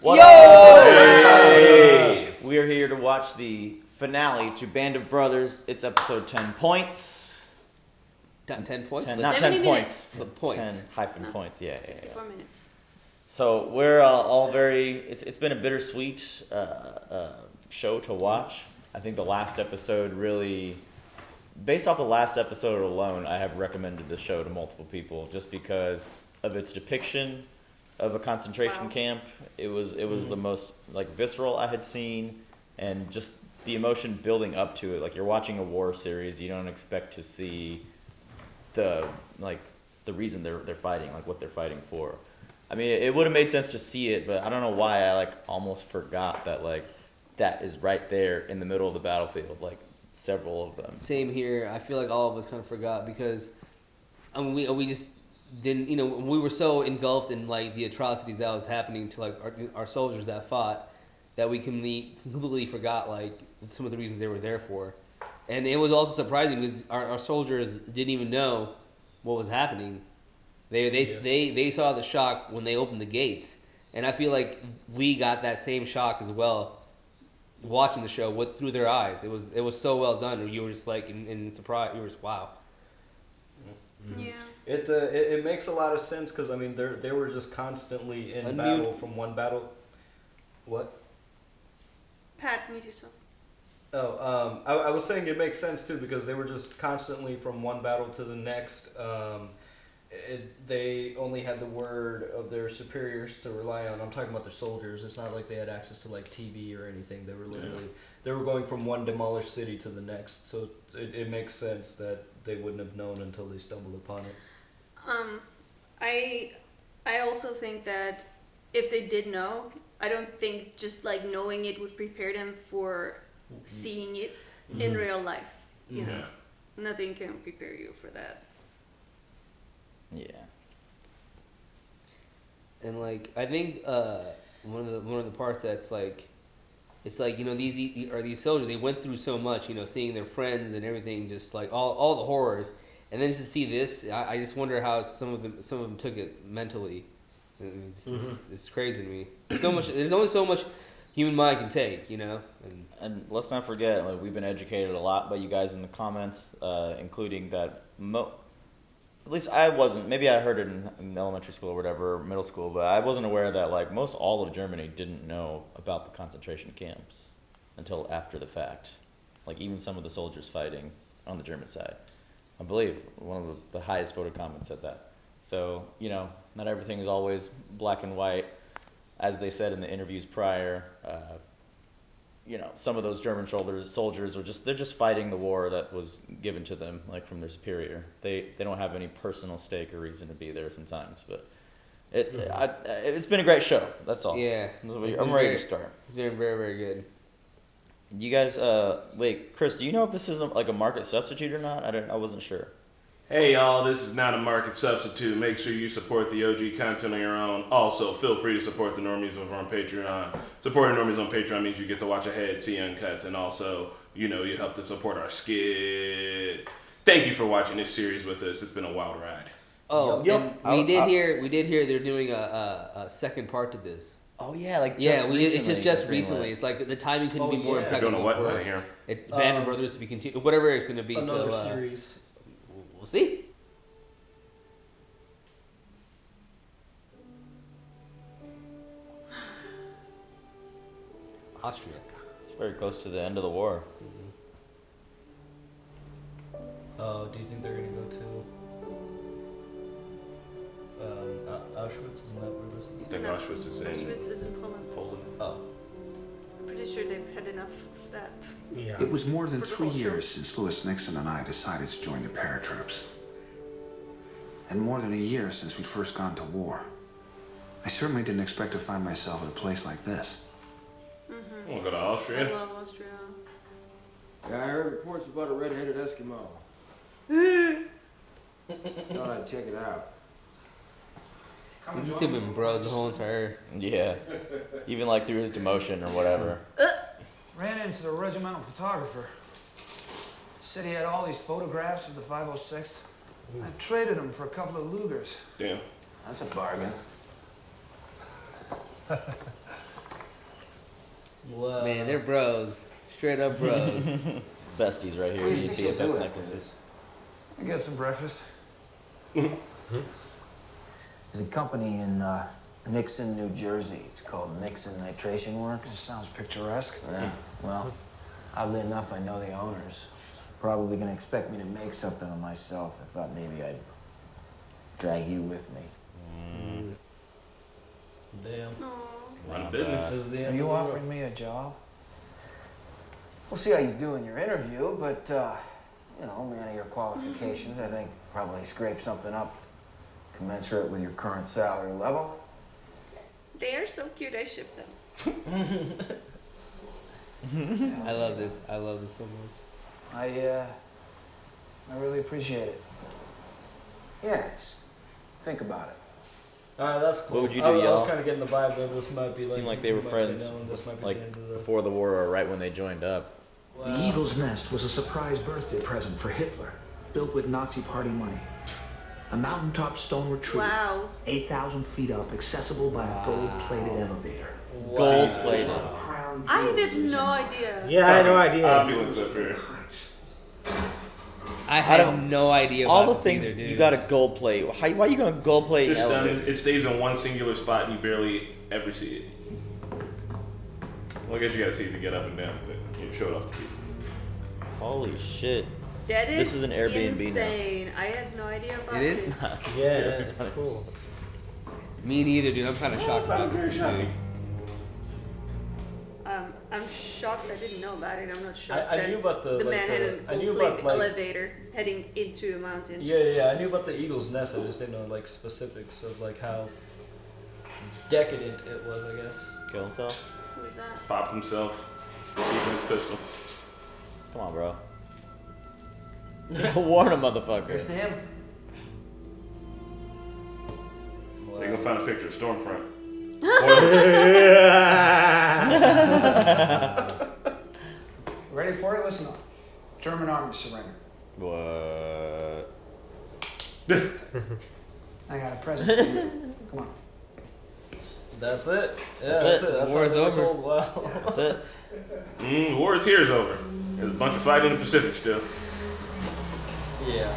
What up? Hey! We are here to watch the finale to Band of Brothers. It's episode 10 points. 10 points? 10, not 10 points. 10 hyphen points, yeah. 64 minutes. So we're all very, it's been a bittersweet show to watch. I think the last episode really, based off the last episode alone, I have recommended the show to multiple people just because of its depiction of a concentration camp. It was the most like visceral I had seen, and just the emotion building up to it. Like you're watching a war series, you don't expect to see the reason they're fighting, like what they're fighting for. I mean, it would have made sense to see it, but I don't know why I like almost forgot that like that is right there in the middle of the battlefield, like several of them. Same here. I feel like all of us kind of forgot because we just didn't, we were so engulfed in like the atrocities that was happening to like our soldiers that fought that we completely forgot like some of the reasons they were there for. And it was also surprising because our soldiers didn't even know what was happening. They saw the shock when they opened the gates, and I feel like we got that same shock as well, watching the show through their eyes. It was so well done. You were just like in surprise. You were just wow. Yeah. It makes a lot of sense because I mean they were just constantly in battle from one battle. What? Pat, mute yourself. Oh, I was saying it makes sense too because they were just constantly from one battle to the next. They only had the word of their superiors to rely on. I'm talking about their soldiers. It's not like they had access to like TV or anything. They were literally they were going from one demolished city to the next. So it makes sense that they wouldn't have known until they stumbled upon it. I also think that if they did know, I don't think just like knowing it would prepare them for seeing it in real life. You know, nothing can prepare you for that. Yeah. And like I think one of the parts that's like, it's like these soldiers, they went through so much, seeing their friends and everything, just like all the horrors, and then just to see this, I just wonder how some of them took it mentally. It's crazy to me. There's only so much human mind can take, And let's not forget, like, we've been educated a lot by you guys in the comments, including that at least I wasn't, maybe I heard it in elementary school or whatever, or middle school, but I wasn't aware that like most all of Germany didn't know about the concentration camps until after the fact. Like even some of the soldiers fighting on the German side. I believe one of the highest voted comments said that. So, not everything is always black and white. As they said in the interviews prior, some of those German soldiers they're just fighting the war that was given to them, like from their superior. They don't have any personal stake or reason to be there sometimes, but it's been a great show. That's all. Yeah, I'm ready to start. It's been very, very good. You guys, wait, Chris, do you know if this is like a market substitute or not? I wasn't sure. Hey y'all, this is not a market substitute. Make sure you support the OG content on your own. Also, feel free to support the normies over on Patreon. Supporting normies on Patreon means you get to watch ahead, see uncuts, and also, you help to support our skits. Thank you for watching this series with us. It's been a wild ride. Oh, yep. And we did hear they're doing a second part to this. Oh yeah, like it's just recently. It's like the timing couldn't be more impeccable. I don't know what right here. Band of Brothers to be continued, whatever it's going to be. Another series. We'll see. Austria. It's very close to the end of the war. Do you think they're gonna go to Auschwitz? Isn't that where this is? I think Auschwitz is in Auschwitz is in Poland. Oh. I'm pretty sure they've had enough of that. Yeah. It was more than 3 years since Louis Nixon and I decided to join the paratroops. And more than a year since we'd first gone to war. I certainly didn't expect to find myself at a place like this. I want to go to Austria. I love Austria. Yeah, I heard reports about a red-headed Eskimo. Thought I'd check it out. You can see him in bros the whole entire... Yeah. Even like through his demotion or whatever. Ran into the regimental photographer. Said he had all these photographs of the 506. I traded them for a couple of Lugers. Damn. That's a bargain. Wow. Man, they're bros. Straight up bros. Besties right here. What do you These think you'll do BFF after necklaces. I get some breakfast. There's a company in Nixon, New Jersey. It's called Nixon Nitration Works. Sounds picturesque. Yeah. Well, oddly enough, I know the owners. Probably gonna expect me to make something of myself. I thought maybe I'd drag you with me. Damn. Run a Not business. bad. This is the Are end you of the world. offering me a job? We'll see how you do in your interview, but, you know, man of your qualifications, I think probably scrape something up commensurate with your current salary level. They are so cute. I ship them. I love this. I love this so much. I really appreciate it. Yeah, just think about it. Alright, that's cool. What would you I do, was y'all? kind of getting the vibe that this might be like. Seemed like they were you might say friends, no, and this might be like the end of the. before the war or right when they joined up. The Eagle's Nest was a surprise birthday present for Hitler, built with Nazi party money. A mountaintop stone retreat, Wow. 8,000 feet up, accessible by a gold-plated elevator. Gold plated. Crown I jewels had in no the idea. Yeah, I had no idea. Opulence up here. heights. I have don't- no idea about All the this things either, you dudes. got to gold plate. Why are you going to gold plate? Just an stunning. elevator? It stays in one singular spot and you barely ever see it. Well, I guess you gotta see it to get up and down, but you show it off to people. Holy shit! That is This is an Airbnb now. insane. I had no idea about It is? this. Yeah, it's cool. Me neither, dude. I'm kind of shocked about this too. I'm shocked I didn't know about it. I'm not shocked I that knew about the the like man had a I knew gold about like elevator heading into a mountain. yeah, I knew about the Eagle's Nest. I just didn't know like specifics of like how decadent it was. I guess. Kill himself? Who is that? Popped himself, keeping his pistol. Come on, bro. Warn a motherfucker. Here's to him. They gonna find a picture of Stormfront. Spoilers. Ready for it? Listen up. German army surrender. What? I got a present for you. Come on. That's it. Yeah, That's that's it. it. That's War how is they were over. told. Wow. That's it. The war is here is over. There's a bunch of fighting in the Pacific still. Yeah.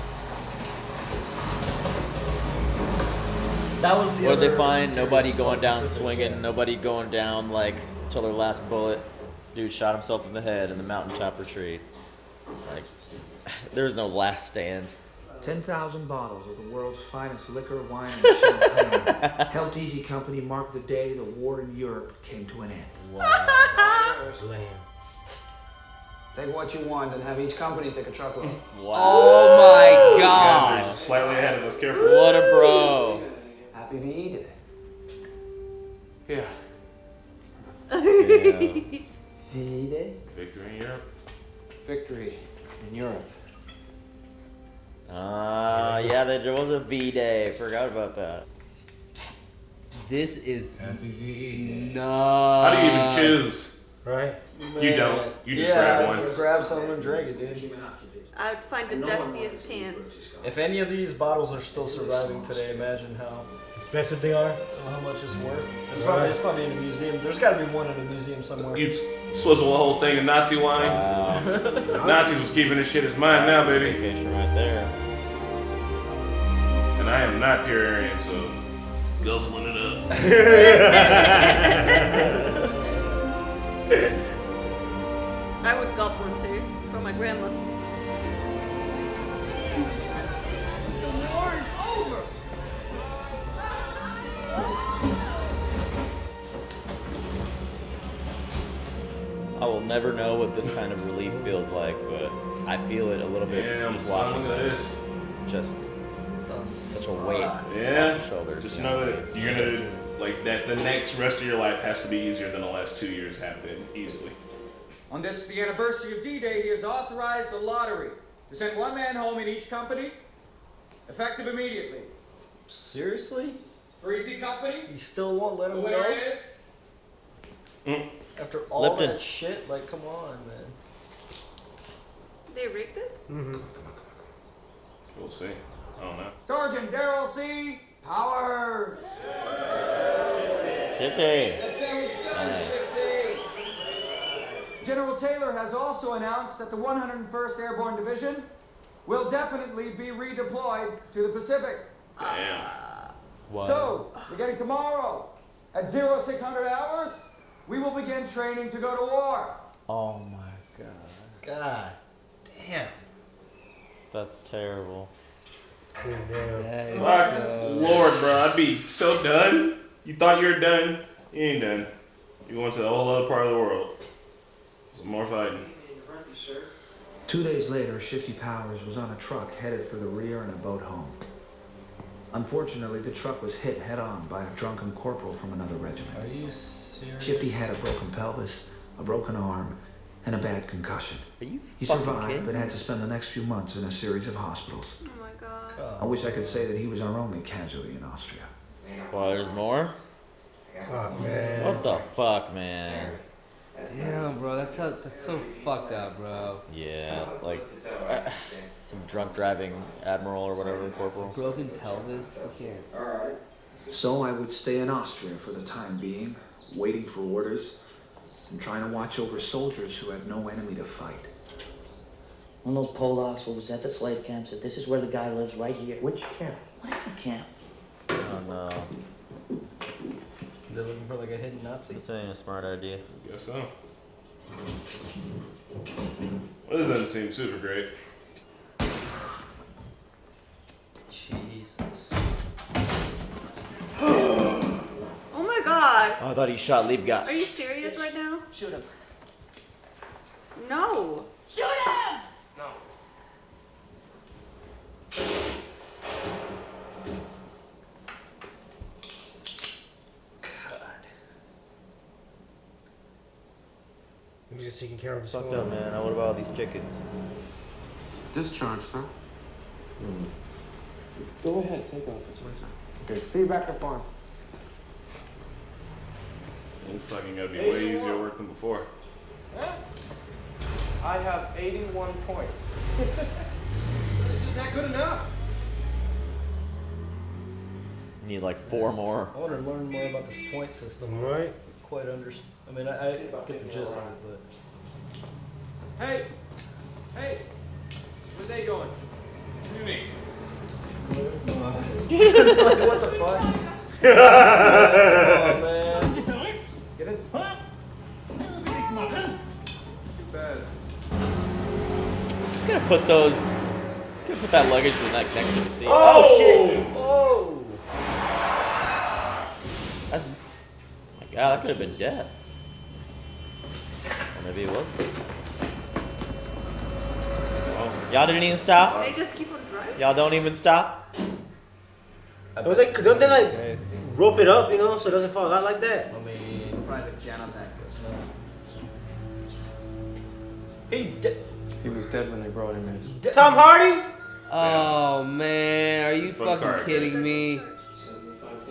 That was the What other they find? series Nobody called going down Pacific, swinging. yeah. Nobody going down like till their last bullet. Dude shot himself in the head in the mountaintop retreat. Like, there was no last stand. 10,000 bottles of the world's finest liquor, wine, and champagne helped Easy Company mark the day the war in Europe came to an end. Lamb. Take what you want and have each company take a truckload. Wow. Oh my You god. guys are slightly ahead of us. Careful. What a bro. Happy VE Day. Yeah. Yeah. VE Day? Victory in Europe. Victory in Europe. Yeah, there was a V-Day. Forgot about that. This is Happy VE. nuts. How do you even choose? Right? You don't. You just yeah, grab one. Just grab something and drink it, dude. I would find the dustiest pan. If any of these bottles are still surviving today, imagine how Expensive they are. much it's worth. Right. It's probably in a museum. There's got to be one in a museum somewhere. You swizzle a whole thing of Nazi wine. Wow. Nazis was keeping this shit as mine now, baby. Vacation right there. And I am not pure Aryan, so guzzling it up. I would gulp one too for my grandma. The war is over. I will never know what this kind of relief feels like, but I feel it a little bit Damn, just son, watching look at this. this. Just such a weight Yeah. off the shoulders. Just you know that you're gonna like that. The next rest of your life has to be easier than the last 2 years have been easily. On this, the anniversary of D-Day, he has authorized a lottery to send one man home in each company, effective immediately. Seriously? For Easy Company, You still won't let the him winner go? is... After all Lipton. that shit? Like, come on, man. They rigged it? We'll see. I don't know. Sergeant Darrell C. Powers. Shifty. That's how we spell Nice. it, 50. General Taylor has also announced that the 101st Airborne Division will definitely be redeployed to the Pacific. Damn. Wow. So, beginning tomorrow at 0600 hours, we will begin training to go to war. Oh my god. God damn. That's terrible. Damn. Fuck, Lord, bro, I'd be so done. You thought you were done. You ain't done. You went to a whole other part of the world. Some more fighting. 2 days later, Shifty Powers was on a truck headed for the rear in a boat home. Unfortunately, the truck was hit head-on by a drunken corporal from another regiment. Are you serious? Shifty had a broken pelvis, a broken arm, and a bad concussion. Are you He fucking survived, kidding but me? had to spend the next few months in a series of hospitals. Oh my god. I wish I could say that he was our only casualty in Austria. Well, there's more? Fuck, man. What the fuck, man? Damn, bro, that's so fucked up, bro. Yeah, like some drunk driving admiral or whatever, corporal. Broken pelvis. I can't. So I would stay in Austria for the time being, waiting for orders, and trying to watch over soldiers who had no enemy to fight. One of those Polacks was at the slave camp said, this is where the guy lives, right here. Which camp? Whatever camp. Oh no. They're looking for like a hidden Nazi. This ain't a smart idea. Guess so. Well, this doesn't seem super great. Jesus. Oh my god. Oh, I thought he shot Liebgast. Are you serious right now? Shoot him. No. Shoot him! He's just taking care of his Fucked up, man. Now what about all these chickens? Discharged, huh? Go ahead, take off. It's my time. Okay, see you back at the farm. It's fucking gonna be way easier work than before. I have 81 points. Is that good enough? You need like 4 more. I want to learn more about this point system. Right? Quite understand. I mean, I get the gist of it, but. Hey! Hey! Where they going? What do you mean? What the fuck? Oh, man. Get it? Too bad. I'm gonna put those. I'm gonna put that luggage next to the seat. Oh, shit! Oh! That's. My God, that could have been death. Or maybe it was. Oh, y'all didn't even stop. They just keep on driving. Y'all don't even stop. Don't they like rope it up, you know, so it doesn't fall out like that? I mean, Private jet on that. He was dead when they brought him in. Tom Hardy? Oh man, are you Fun fucking cars. kidding me?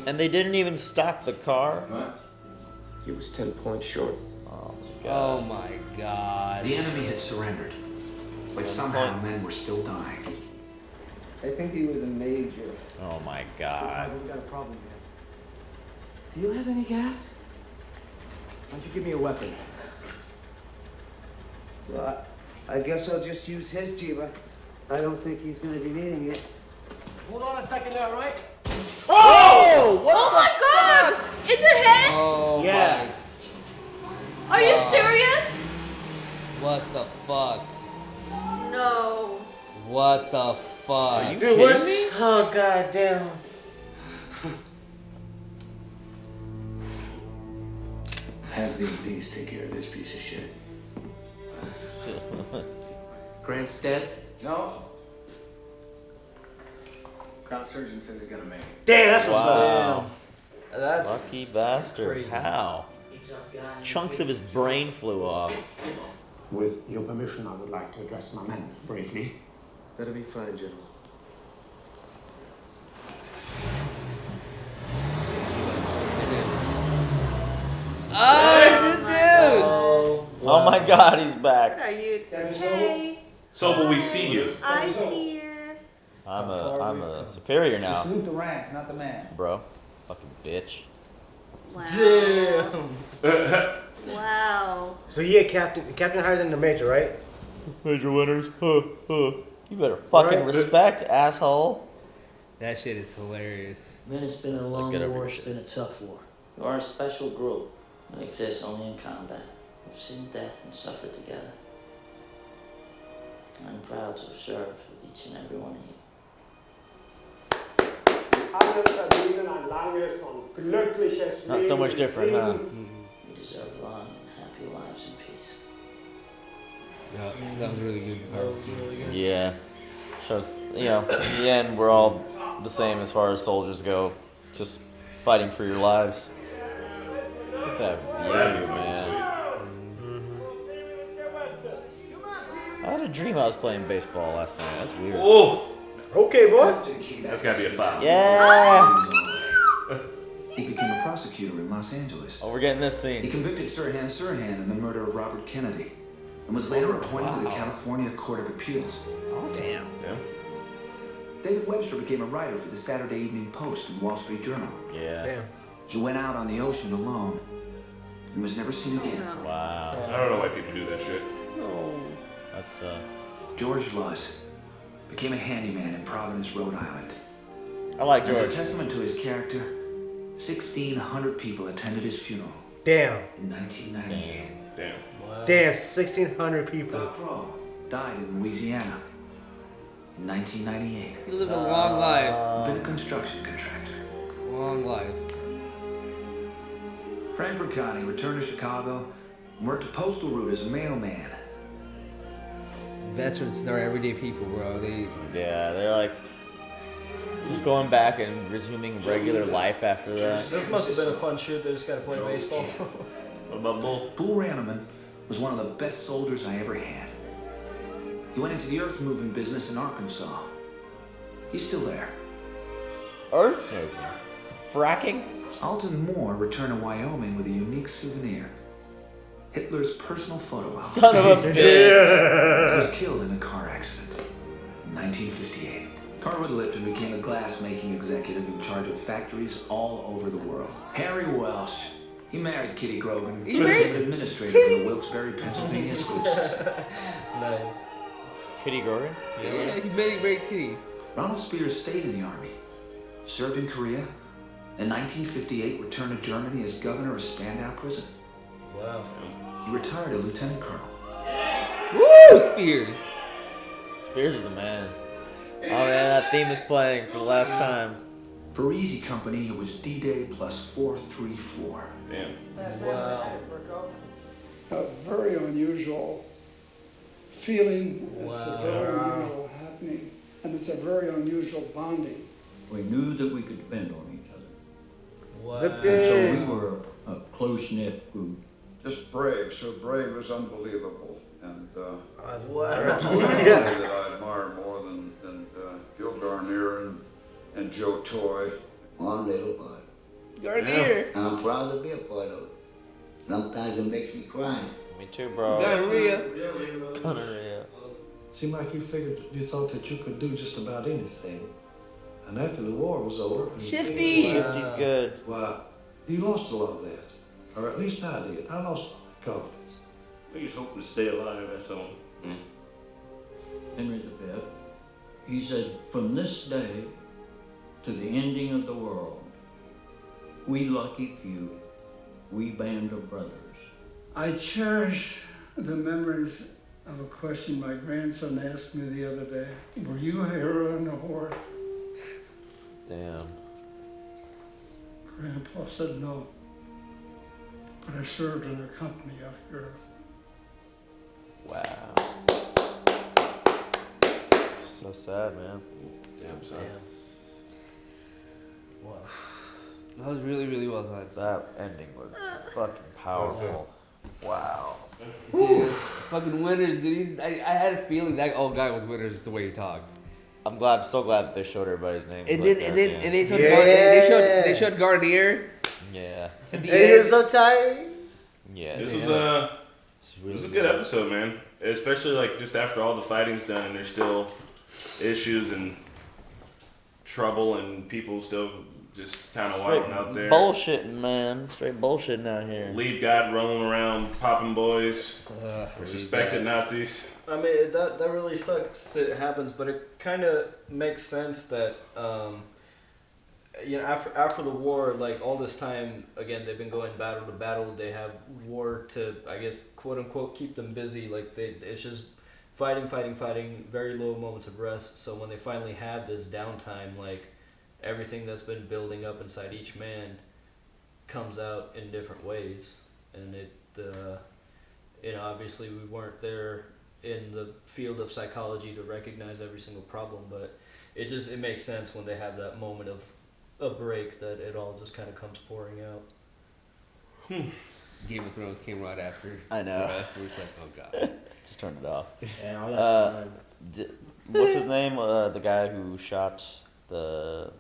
And they didn't even stop the car. He was 10 points short. Oh my God. Oh my god. The enemy had surrendered, but somehow men were still dying. I think he was a major. Oh my God. We've got a problem here. Do you have any gas? Why don't you give me a weapon? Well, I guess I'll just use his Jeeva. I don't think he's going to be needing it. Hold on a second there, right? Oh! Oh my god! In the head? Oh Yeah. Are you serious? What the fuck? No. What the fuck? Are you Dude, kidding me? Oh, god damn. Have the MPs take care of this piece of shit. Grant's dead? No. Crown surgeon says he's gonna make it. Damn, that's what's up. Wow. that's. Lucky bastard. crazy. How? Chunks of his brain flew off. With your permission, I would like to address my men briefly. That'll be fine, General. Oh, this dude! Oh my God, he's back. What are you? Hey. So will we see you? Eyes here. I'm a superior now, Salute the rank, not the man. bro. Fucking bitch. Wow. Damn. Wow. So he had captain higher than the major, right? Major winners. You better fucking respect, asshole. That shit is hilarious. Man, it's been a long get over war. your It's shit. been a tough war. You are a special group that exists only in combat. We've seen death and suffered together. I'm proud to have served with each and every one of you. Not so much different, huh? You deserve long and happy lives in peace. Yeah, that was really good. That was really good. Yeah. Shows, in the end, we're all the same as far as soldiers go. Just fighting for your lives. Look at that view, man. I had a dream I was playing baseball last night. That's weird. Oh, okay, boy. That's gotta be a foul. Yeah. He became a prosecutor in Los Angeles. Oh, we're getting this He scene. convicted Sirhan in the murder of Robert Kennedy and was later appointed to the California Court of Appeals. Damn. David Webster became a writer for the Saturday Evening Post and Wall Street Journal. Yeah. Damn. He went out on the ocean alone and was never seen again. Wow. I don't know why people do that shit. That's George Luss became a handyman in Providence, Rhode Island. I like As a George. testament to his character, 1,600 people attended his funeral Damn. in 1998. Damn. Damn, 1,600 people. Doc Rowe died in Louisiana in 1998. He lived a long life. Been a construction contractor. Long life. Frank Percani returned to Chicago and worked a postal route as a mailman. Veterans are everyday people, bro. They're like just going back and resuming regular life after that. This must have been a fun shoot. They just got to play baseball. What about Bull? Bull Ranneman was one of the best soldiers I ever had. He went into the earth moving business in Arkansas. He's still there. Earth moving? Fracking? Alton Moore returned to Wyoming with a unique souvenir. Hitler's personal photo album. Son of a bitch. He was killed in a car accident in 1958. Carwood Lipton became a glass-making executive in charge of factories all over the world. Harry Welsh. He married Kitty Grogan. He married an administrator for the Wilkes-Barre, Pennsylvania school system. Nice. Kitty Grogan? Yeah, he made it very kitty. Ronald Spears stayed in the Army, served in Korea, in 1958 returned to Germany as governor of Spandau Prison. Wow. He retired a lieutenant colonel. Woo, Spears. Spears is the man. Oh man, that theme is playing for the last time. For Easy Company, it was D-Day plus 434. Damn. Wow. A very unusual feeling. It's a very Wow. unusual happening. And it's a very unusual bonding. We knew that we could depend on each other. Wow. And so we were a close-knit group. Just brave, so brave is unbelievable. And That's I wild. don't know anybody that I admire more than Gil Garnier and Joe Toy. One little part. Garnier. And I'm proud to be a part of it. Sometimes it makes me cry. Me too, bro. Gonorrhea. Gonorrhea. Seemed like you thought that you could do just about anything. And after the war was over... Shifty! Shifty's good. Well, you lost a lot of that. Or at least I did. I lost my confidence. We just hope to stay alive, that's all. Henry V, he said, from this day to the ending of the world, we lucky few, we band of brothers. I cherish the memories of a question my grandson asked me the other day. Were you a hero in the war? Damn. Grandpa said no. But I served in the company of heroes. Wow. So sad, man. Damn son. Wow. That was really, really well done. That ending was fucking powerful. Wow. Dude, fucking Winters, dude. I had a feeling that old guy was Winters just the way he talked. I'm so glad that they showed everybody's name. And then they showed they showed Garnier. Yeah. At the And he end. was so tired. Yeah. This was a good episode, man. Especially like just after all the fighting's done and there's still issues and trouble and people still just kind of Straight wilding out there. bullshitting, man. Straight bullshitting out here. Lead God rolling around, popping boys, or suspected God. Nazis. I mean, that really sucks. It happens, but it kind of makes sense that after the war, like all this time, again, they've been going battle to battle. They have war to, I guess, quote unquote, keep them busy. Like it's just fighting, very low moments of rest. So when they finally have this downtime, like everything that's been building up inside each man comes out in different ways, and it, obviously we weren't there in the field of psychology to recognize every single problem, but it makes sense when they have that moment of a break that it all just kind of comes pouring out. Game of Thrones came right after. I know. So it's like, oh god. Just turned it off. Yeah, all that time. What's his name? The guy who shot the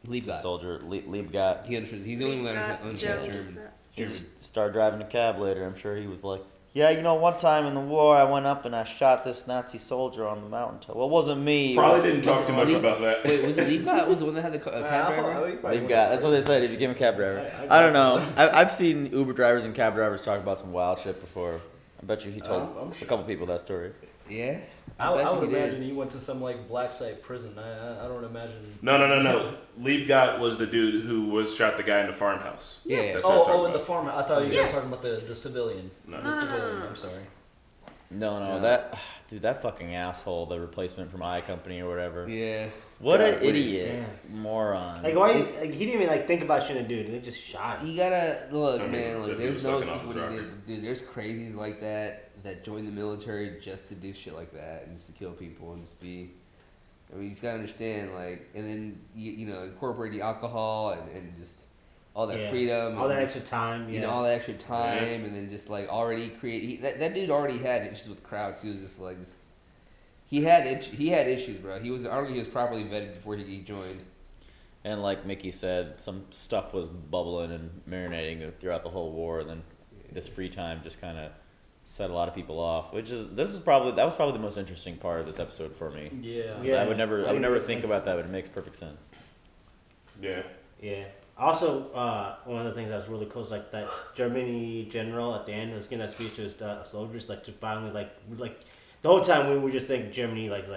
Liebgott. soldier. Liebgott. He's the only one that understands German. He just started driving a cab later. I'm sure he was like, yeah, one time in the war I went up and I shot this Nazi soldier on the mountaintop. Well, it wasn't me. Probably didn't talk too much about that. Wait, was it Liebgott? Was the one that had the cab driver? Liebgott. That's what they said. He became a cab driver. I don't know. I've seen Uber drivers and cab drivers talk about some wild shit before. I bet you he told a couple people that story. Yeah. I would imagine he went to some like black site prison. I don't imagine. No. Liebgott was the dude who shot the guy in the farmhouse. Yeah. That's what I'm talking in the about. farmhouse. I thought you guys were talking about the civilian. No. The civilian. I'm sorry. No, that fucking asshole, the replacement from I Company or whatever. Yeah. What an idiot, moron. Like why? He didn't even think about shooting a dude. They just shot him. You gotta look, man. Like, he there's was no fucking excuse off what he his did. Dude, there's crazies like that join the military just to do shit like that and just to kill people and just be. I mean, you just gotta understand, like, and then you incorporate the alcohol and just all that freedom, all and that just, extra time, all that extra time, and then just like already create. That dude already had issues with crowds. He was just like he had issues, bro. He was properly vetted before he joined. And like Mickey said, some stuff was bubbling and marinating throughout the whole war, and then this free time just kind of set a lot of people off. That was probably the most interesting part of this episode for me. Yeah. I would never think about that, but it makes perfect sense. Yeah. Yeah. Also, one of the things that was really cool is like that Germany general at the end was giving that speech to his soldiers, like to finally like the whole time we would just think Germany like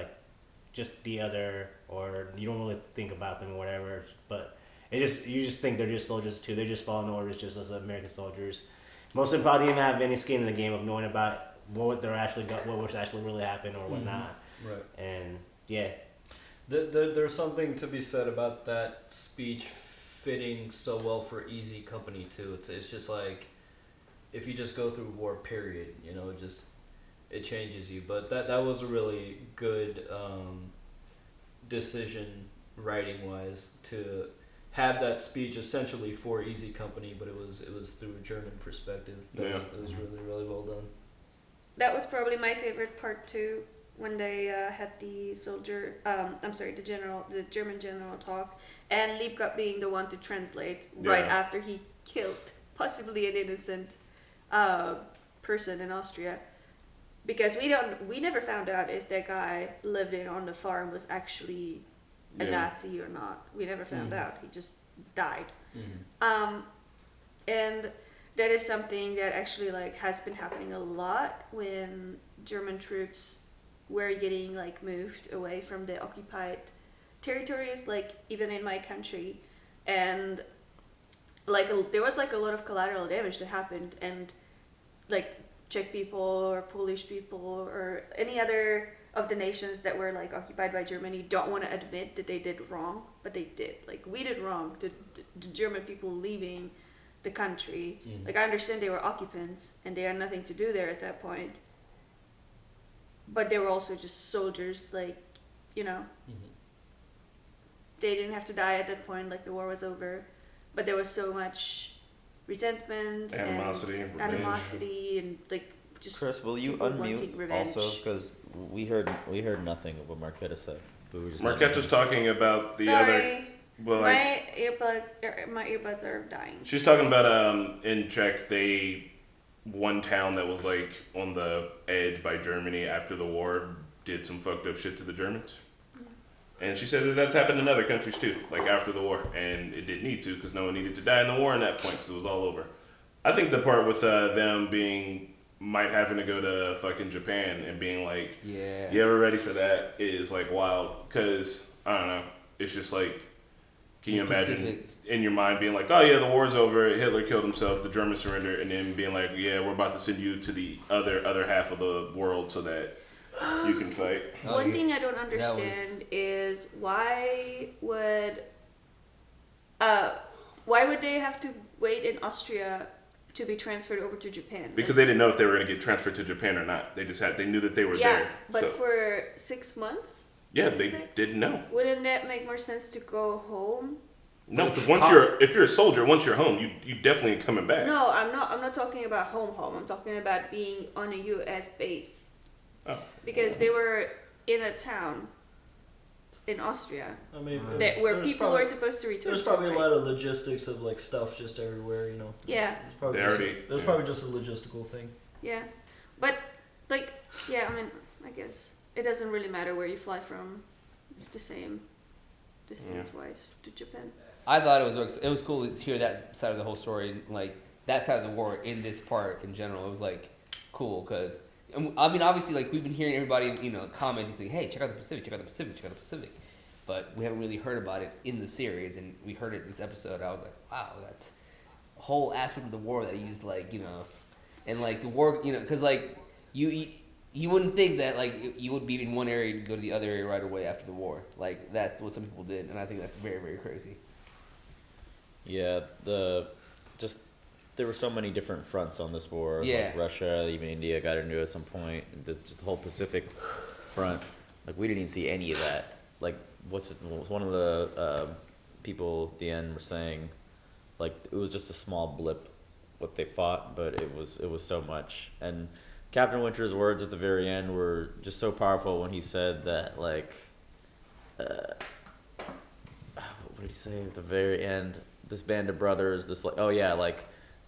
just the other, or you don't really think about them or whatever, but you just think they're just soldiers too. They're just following orders just as American soldiers. Most of them probably didn't have any skin in the game of knowing about what was actually really happened or whatnot. Right. And yeah, there's something to be said about that speech fitting so well for Easy Company too. It's just like if you just go through war, period, it changes you. But that was a really good decision writing wise to have that speech essentially for Easy Company, but it was through a German perspective. It was really, really well done. That was probably my favorite part too, when they had the German general talk, and Liebgott being the one to translate right after he killed possibly an innocent person in Austria, because we never found out if that guy lived on the farm was actually a Nazi or not. We never found out. He just died. And that is something that actually has been happening a lot when German troops were getting moved away from the occupied territories, even in my country, and there was a lot of collateral damage that happened, and Czech people or Polish people or any other of the nations that were occupied by Germany don't want to admit that they did wrong, but they did. We did wrong. The German people leaving the country. I understand they were occupants and they had nothing to do there at that point, but they were also just soldiers. They didn't have to die at that point. The war was over, but there was so much resentment, animosity, and just Chris, will you unmute revenge. also, because we heard nothing of what Marquetta said. Marquetta's talking about the Sorry. other. My earbuds are dying. She's talking about in Czech, one town that was on the edge by Germany after the war did some fucked up shit to the Germans. And she said that that's happened in other countries too, like after the war, and it didn't need to because no one needed to die in the war at that point because it was all over. I think the part with them might having to go to fucking Japan and being like, yeah, you ever ready for that is like wild because I don't know, it's just like, can you imagine in your mind being like, oh yeah, the war's over, Hitler killed himself, the Germans surrendered, and then being like, yeah, we're about to send you to the other half of the world so that you can fight. One thing I don't understand is why would they have to wait in Austria to be transferred over to Japan? Because they didn't know if they were going to get transferred to Japan or not. They knew that they were there. Yeah, but for 6 months? Yeah, they didn't know. Wouldn't that make more sense to go home? No, because if you're a soldier, once you're home, you definitely ain't coming back. No, I'm not talking about home. I'm talking about being on a U.S. base. Oh. Because they were in a town in Austria. I mean, where people were supposed to return. There's probably a lot of logistics of like stuff just everywhere, you know. Yeah. There's probably just a logistical thing. Yeah, but like, yeah, I mean, I guess it doesn't really matter where you fly from. It's the same distance-wise to Japan. I thought it was cool to hear that side of the whole story, like that side of the war in this part in general. It was like cool because I mean, obviously, like we've been hearing everybody, commenting saying, "Hey, check out the Pacific, check out the Pacific, check out the Pacific," but we haven't really heard about it in the series, and we heard it this episode. I was like, "Wow, that's a whole aspect of the war that you just and like the war, because like you wouldn't think that like you would be in one area to go to the other area right away after the war. Like that's what some people did, and I think that's very, very crazy." Yeah, there were so many different fronts on this war. Yeah. Like Russia, even India got into it at some point. Just the whole Pacific front. Like we didn't even see any of that. Like one of the people at the end were saying, like it was just a small blip what they fought, but it was so much. And Captain Winter's words at the very end were just so powerful when he said that like, what did he say at the very end? This band of brothers,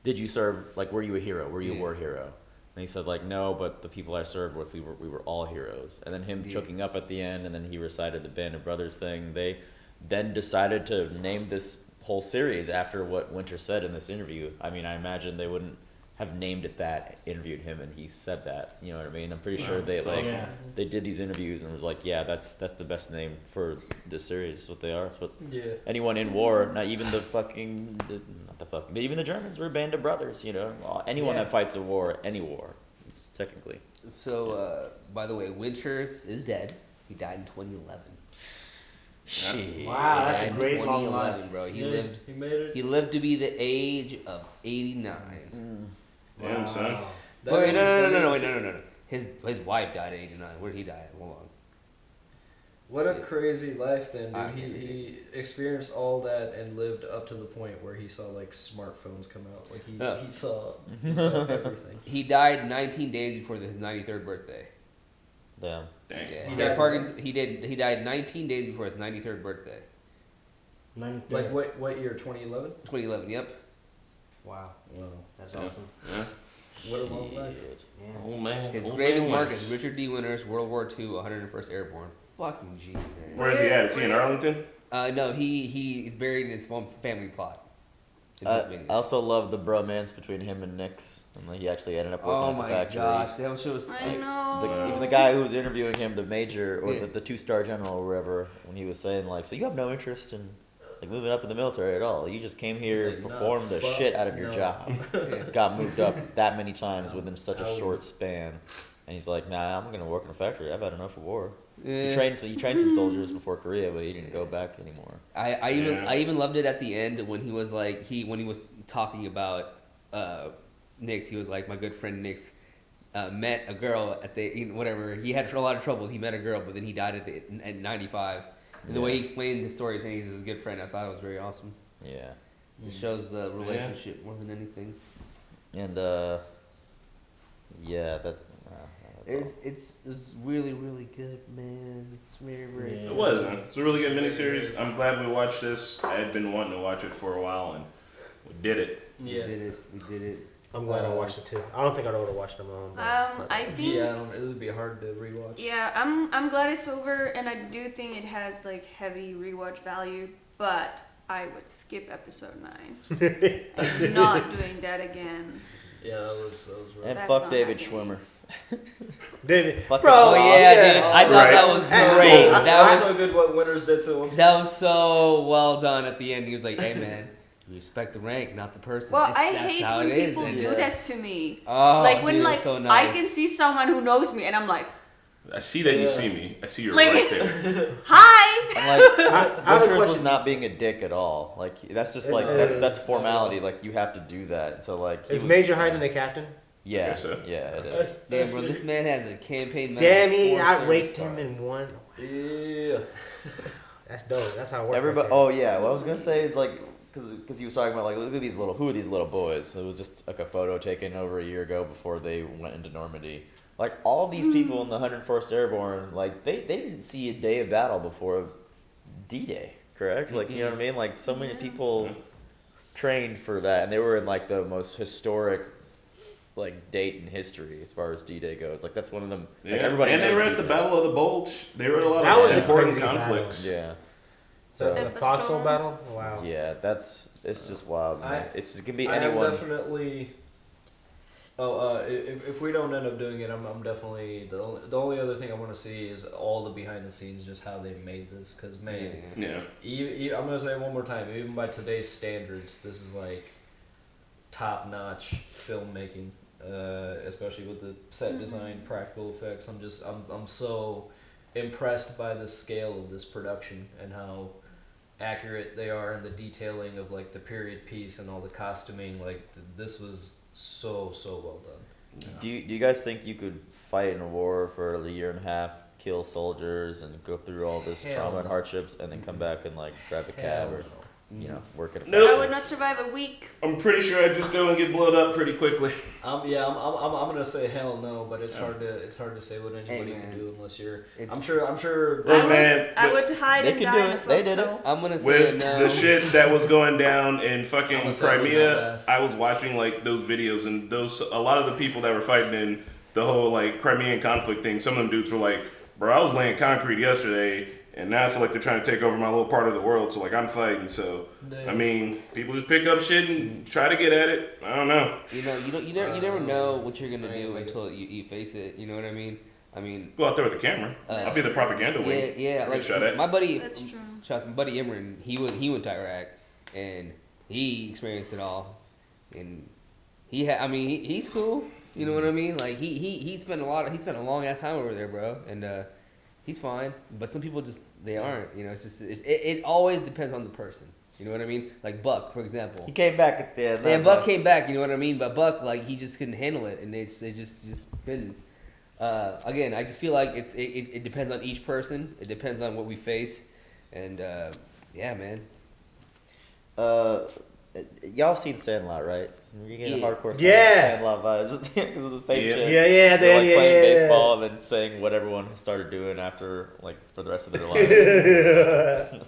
did you serve, like, were you a hero? Were you a war hero? And he said, like, no, but the people I served with, we were all heroes. And then him choking up at the end, and then he recited the Band of Brothers thing. They then decided to name this whole series after what Winter said in this interview. I mean, I imagine they wouldn't have named it that, interviewed him, and he said that. You know what I mean? I'm pretty sure they did these interviews and was like, yeah, that's the best name for this series. It's what they are. It's what anyone in war, not even but even the Germans were a band of brothers. Anyone that fights a war, any war, it's technically. So, by the way, Winters is dead. He died in 2011. Shit. Wow, that's a great long life, bro. He made it. He lived to be the age of 89. Damn, son. Wait, no. His wife died at 89. Where did he die? Hold on. What a crazy life, then, dude. He experienced all that and lived up to the point where he saw like smartphones come out. Like he saw everything. He died 19 days before his 93rd birthday. Damn. Yeah, he died 19 days before his 93rd birthday. Like what year? 2011. 2011. Yep. Wow. That's awesome. Yeah. What a long life. Yeah. Oh man. His grave is marked as Richard D. Winters, World War II, 101st Airborne. Fucking G, man. Where is he at? Is he in Arlington? No, he is buried in his one family plot. I also love the bromance between him and Nix, and like he actually ended up working at the factory. Oh my gosh, that was I know. Even the guy who was interviewing him, the major or the 2-star general or whatever, when he was saying like, so you have no interest in like moving up in the military at all. You just came here, performed the shit out of your job, got moved up that many times within such a short span, and he's like, nah, I'm gonna work in a factory. I've had enough of war. He trained some soldiers before Korea, but he didn't go back anymore. I even loved it at the end when he was like when he was talking about Nix. He was like, my good friend Nix met a girl at whatever. He had a lot of troubles. He met a girl, but then he died at 95. And the way he explained his story, saying he's his good friend, I thought it was very awesome. Yeah, it shows the relationship more than anything. And that's. It was really, really good, man. It's very, very. It was, man. It's a really good miniseries. I'm glad we watched this. I had been wanting to watch it for a while, and we did it. Yeah, we did it. I'm glad I watched it too. I don't think I would have watched them alone. I think. Yeah, it would be hard to rewatch. Yeah, I'm glad it's over, and I do think it has like heavy rewatch value, but I would skip episode 9. I'm not doing that again. Yeah, that was rough. And That's fuck not David happening. Schwimmer. David, Fucking bro, Oh yeah, awesome. dude! I thought that was great. That so was good what Winters did to him. That was so well done at the end. He was like, "Hey man, you respect the rank, not the person." Well, That's I hate how when it is. people And- do that to me. Oh, like when dude, like so I nice. can see someone who knows me, and I'm like, I see that you see me. I see you're Like- right there. "Hi." I'm like, Winters was not being a dick at all. Like that's just like that's formality. Like you have to do that. So like, he is was- Major higher than the captain? Yeah, Guess so. yeah, it is. Damn, bro, this man has a campaign. medal Damn, of he 4 outranked service him in stars. one. Yeah. That's dope. That's how it works. Everybody. right there. Oh yeah. What I was gonna say is like, because he was talking about like, look at these little. Who are these little boys? It was just like a photo taken over a year ago before they went into Normandy. Like all these people in the 101st Airborne, like they didn't see a day of battle before D-Day. Correct? Like you know what I mean? Like so many people trained for that, and they were in like the most historic like date in history as far as D-Day goes. Like that's one of them. Yeah, Like, everybody and they knows were at the D-Day. Battle of the Bulge. They were at a lot That of was a important crazy conflicts. Yeah. So So the foxhole battle. Wow. yeah, it's just wild. Man. It's just gonna be I am anyone. definitely. If we don't end up doing it, I'm definitely the only other thing I want to see is all the behind the scenes, just how they made this. Because man, Yeah. I'm gonna say it one more time. Even by today's standards, this is like top notch filmmaking, especially with the set design, practical effects. I'm so impressed by the scale of this production and how accurate they are in the detailing of like the period piece and all the costuming. Like this was so well done. Do you guys think you could fight in a war for a year and a half, kill soldiers, and go through all this Hell trauma and no. hardships, and then come back and like drive a cab Hell or you know work at a Nope. I would not survive a week. I'm pretty sure I'd just go and get blown up pretty quickly. I'm gonna say hell no, but it's hard to say what anybody man. can do unless you're. It's- I'm sure. Look, man, I would hide they and can die do in it. the They did it. snow. I'm gonna say With no. the shit that was going down in fucking I'ma say it would not Crimea, last. I was watching like those videos, and a lot of the people that were fighting in the whole like Crimean conflict thing, some of them dudes were like, "Bro, I was laying concrete yesterday, and now I feel like they're trying to take over my little part of the world, so like I'm fighting." So I mean, people just pick up shit and try to get at it. I don't know. You never know what you're gonna do until you face it. You know what I mean? Go out there with a camera. I'll be the propaganda wing. Yeah. Get Like shot at. my buddy, That's true. my buddy Imran. He went to Iraq, and he experienced it all, and he's cool. You know what I mean? Like he spent a long ass time over there, bro, and he's fine. But some people just they aren't. You know, it's just it always depends on the person. You know what I mean? Like Buck, for example. He came back at the end. Yeah, Buck came back. You know what I mean? But Buck, like, he just couldn't handle it, and they just couldn't. Again, I just feel like it depends on each person. It depends on what we face, and yeah, man. Y'all seen Sandlot, right? You get a Yeah. hardcore Yeah. Sandlot vibes because of the same Yeah. shit. Yeah, They're like yeah, playing yeah. baseball and then saying what everyone started doing after, like, for the rest of their lives.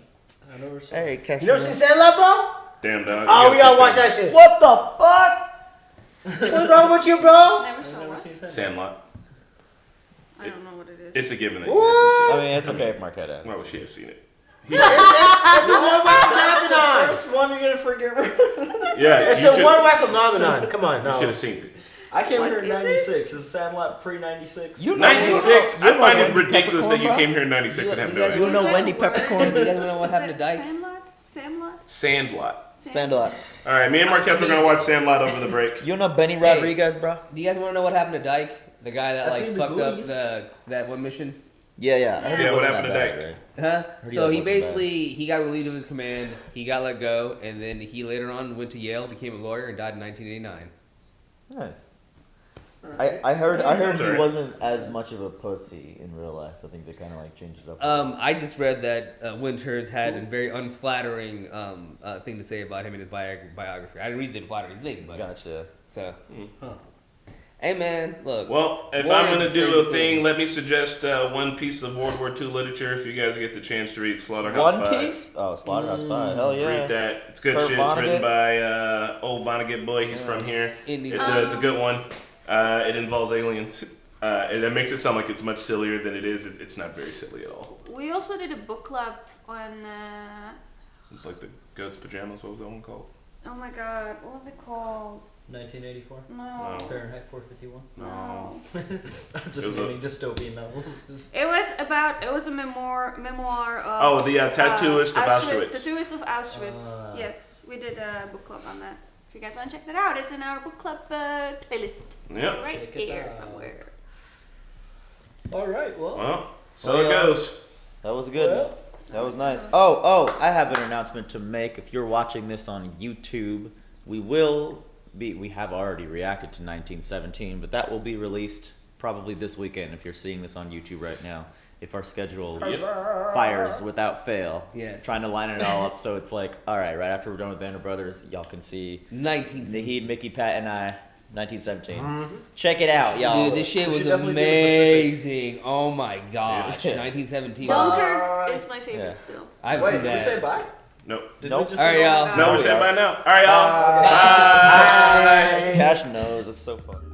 I never saw. Hey, catch You never me. seen Sandlot, bro? Damn, dog. Oh, we gotta watch that shit. What the fuck? What's wrong with you, bro? Never saw Never one. seen Sandlot. Sandlot. I don't know what it is. It's a given that you What? haven't I seen mean, it's okay if Marquette has. it. Why would she have seen it? It's a one-way phenomenon. First one you're gonna forget. Yeah, It's you a should- one-way phenomenon. Come on, You no. should have seen it. I came What here in is it? '96. Is Sandlot pre-'96? You know- 96. you I know find it Wendy ridiculous that you Peppercorn, came here in 96 and have no guys- You idea. know Is that Wendy a word? Peppercorn? You guys wanna know what Is happened to that Dyke? Sandlot? Sandlot. Sandlot. All right, me and Marquette are gonna watch Sandlot over the break. You know Benny Rodriguez, bro? Do you guys want to know what happened to Dyke? The guy that I've like seen the fucked up Goonies. that one mission. Yeah. I heard Yeah, it what wasn't happened that to bad, Dyke? right? Huh? Heard So he he wasn't basically he got relieved of his command. He got let go, and then he later on went to Yale, became a lawyer, and died in 1989. Nice. I heard Sounds he alright. wasn't as much of a pussy in real life. I think they kind of like changed it up. I just read that Winters had a very unflattering thing to say about him in his biography. I didn't read the flattering thing, but Gotcha. so Hey man, look. Well, if war I'm is going to do crazy a thing, let me suggest one piece of World War II literature. If you guys get the chance to read Slaughterhouse One Five. Piece? Oh, Slaughterhouse 5. Hell yeah. Read that. It's good Kurt shit. It's written Vonnegut. by old Vonnegut boy. He's from here. Indeed. It's a good one. It involves aliens. And that makes it sound like it's much sillier than it is. It's not very silly at all. We also did a book club on. Like the Goat's Pajamas. What was that one called? Oh my god, what was it called? 1984? No. Fahrenheit 451? No. I'm just naming dystopian novels. It was a memoir of. Oh, the Tattooist of Auschwitz. Tattooist of Auschwitz. Yes, we did a book club on that. If you guys want to check that out, it's in our book club playlist. Yep. Right here somewhere. Alright, well. So it goes. That was good. Well, that was nice. Oh, I have an announcement to make. If you're watching this on YouTube, we have already reacted to 1917, but that will be released probably this weekend if you're seeing this on YouTube right now. If our schedule fires without fail. Yes. Trying to line it all up so it's like, all right after we're done with Band of Brothers, y'all can see 1917. Naheed, Mickey, Pat, and I, 1917. Check it out, y'all. Dude, this shit was amazing. Oh my gosh. 1917. Dunkirk is my favorite still. I haven't seen that. Did we say bye? Nope. Nope. All right, y'all. No, we're saying bye now. All right, y'all. Bye. Cash knows. It's so funny.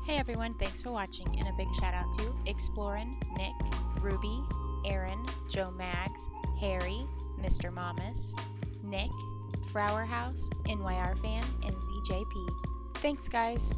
Hey everyone, thanks for watching, and a big shout out to Explorin, Nick, Ruby, Aaron, Joe Mags, Harry, Mr. Mamas, Nick, Frower House, NYR Fan, and ZJP. Thanks guys.